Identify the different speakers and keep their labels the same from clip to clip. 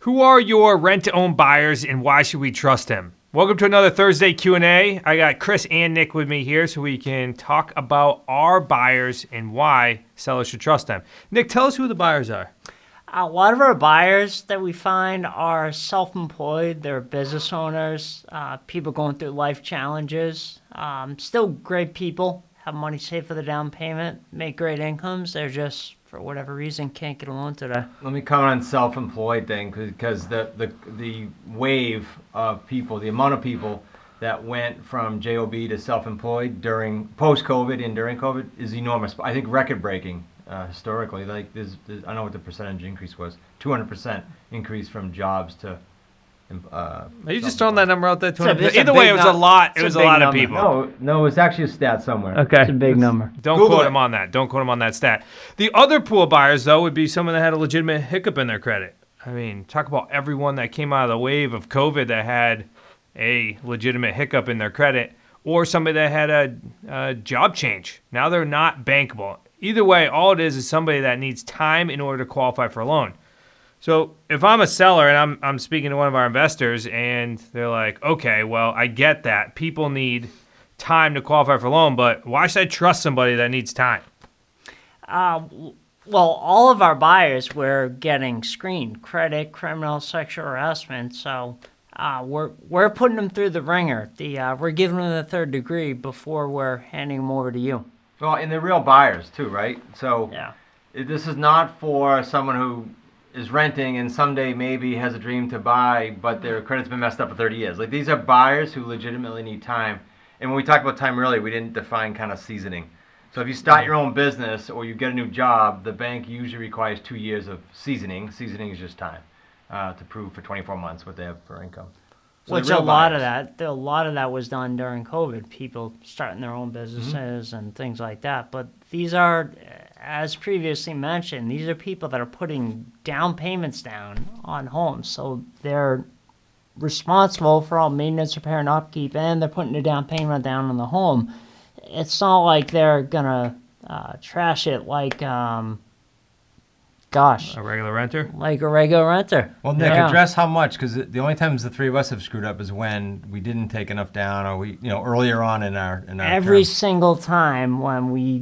Speaker 1: Who are your rent-to-own buyers and why should we trust them? Welcome to another Thursday Q&A. I got Chris and Nick with me here so we can talk about our buyers and why sellers should trust them. Nick, tell us who the buyers are.
Speaker 2: A lot of our buyers that we find are self-employed. They're business owners, people going through life challenges. Still great people, have money saved for the down payment, make great incomes. They're just, for whatever reason, can't get a loan today.
Speaker 3: Let me comment on self-employed thing because the wave of people, the amount of people that went from JOB to self-employed during post-COVID and during COVID is enormous. I think record-breaking. Historically, like there's, I don't know what the percentage increase was. 200% increase from jobs to.
Speaker 1: Are you just throwing that number out there?
Speaker 2: Either
Speaker 1: way, it was a lot. It was a lot of people.
Speaker 3: No, it's actually a stat somewhere.
Speaker 1: Okay,
Speaker 2: it's a big number.
Speaker 1: Don't quote him on that. Don't quote him on that stat. The other pool of buyers, though, would be someone that had a legitimate hiccup in their credit. I mean, talk about everyone that came out of the wave of COVID that had a legitimate hiccup in their credit, or somebody that had a job change. Now they're not bankable. Either way, all it is somebody that needs time in order to qualify for a loan. So if I'm a seller and I'm speaking to one of our investors and they're like, okay, well, I get that. People need time to qualify for a loan, but why should I trust somebody that needs time?
Speaker 2: Well, all of our buyers, we're getting screened, credit, criminal, sexual harassment. So we're putting them through the ringer. We're giving them the third degree before we're handing them over to you.
Speaker 3: Well, and they're real buyers too, right? So
Speaker 2: yeah.
Speaker 3: This is not for someone who is renting and someday maybe has a dream to buy, but their credit's been messed up for 30 years. Like, these are buyers who legitimately need time. And when we talked about time earlier, we didn't define kind of seasoning. So if you start your own business or you get a new job, the bank usually requires 2 years of seasoning. Seasoning is just time to prove for 24 months what they have for income. So
Speaker 2: which a lot of that was done during COVID. People starting their own businesses and things like that. But these are, as previously mentioned, these are people that are putting down payments down on homes. So they're responsible for all maintenance, repair, and upkeep, and they're putting a down payment down on the home. It's not like they're gonna trash it like.
Speaker 1: A regular renter?
Speaker 2: Like a regular renter.
Speaker 3: Well, Nick, address how much, because the only times the three of us have screwed up is when we didn't take enough down, or we, earlier on in our
Speaker 2: every
Speaker 3: term.
Speaker 2: Single time when we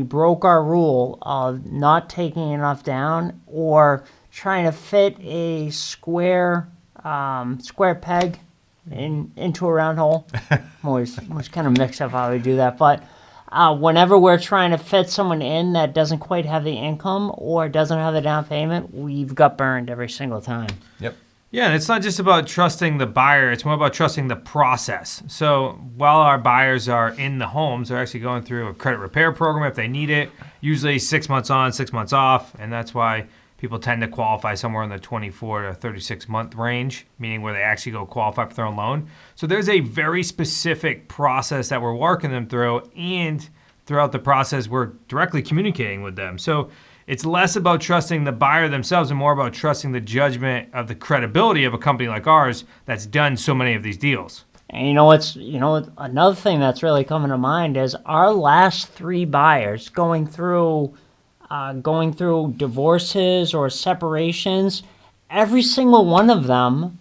Speaker 2: broke our rule of not taking enough down or trying to fit a square peg into a round hole. I'm always kind of mixed up how we do that, but. Whenever we're trying to fit someone in that doesn't quite have the income or doesn't have the down payment, we've got burned every single time.
Speaker 3: Yep.
Speaker 1: Yeah, and it's not just about trusting the buyer. It's more about trusting the process. So while our buyers are in the homes, they're actually going through a credit repair program if they need it, usually 6 months on, 6 months off, and that's why people tend to qualify somewhere in the 24 to 36 month range, meaning where they actually go qualify for their own loan. So there's a very specific process that we're working them through, and throughout the process, we're directly communicating with them. So it's less about trusting the buyer themselves and more about trusting the judgment of the credibility of a company like ours that's done so many of these deals.
Speaker 2: And another thing that's really coming to mind is our last three buyers going through divorces or separations, every single one of them,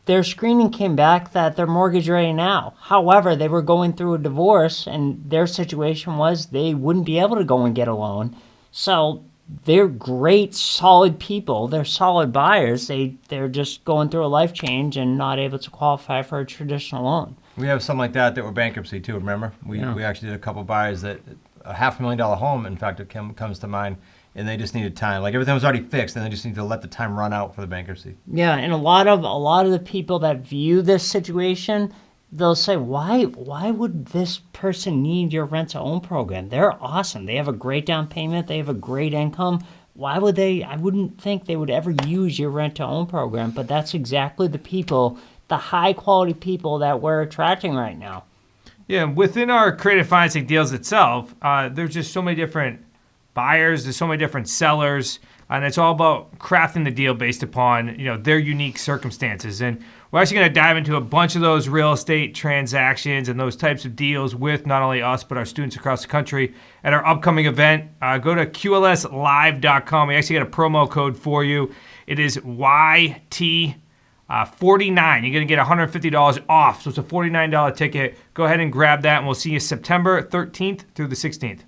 Speaker 2: their screening came back that they're mortgage ready now. However, they were going through a divorce and their situation was they wouldn't be able to go and get a loan. So they're great, solid people. They're solid buyers. They're just going through a life change and not able to qualify for a traditional loan.
Speaker 3: We have some like that were bankruptcy too, remember? We actually did a couple buyers that a $500,000 home, in fact, it comes to mind, and they just needed time. Like, everything was already fixed, and they just need to let the time run out for the bankruptcy.
Speaker 2: Yeah, and a lot of the people that view this situation, they'll say, why would this person need your rent-to-own program? They're awesome. They have a great down payment. They have a great income. Why would they? I wouldn't think they would ever use your rent-to-own program, but that's exactly the people, the high-quality people that we're attracting right now.
Speaker 1: Yeah, within our creative financing deals itself, there's just so many different buyers, there's so many different sellers, and it's all about crafting the deal based upon their unique circumstances. And we're actually going to dive into a bunch of those real estate transactions and those types of deals with not only us but our students across the country at our upcoming event. Go to qlslive.com. We actually got a promo code for you. It is YT49. You're going to get $150 off. So it's a $49 ticket. Go ahead and grab that, and we'll see you September 13th through the 16th.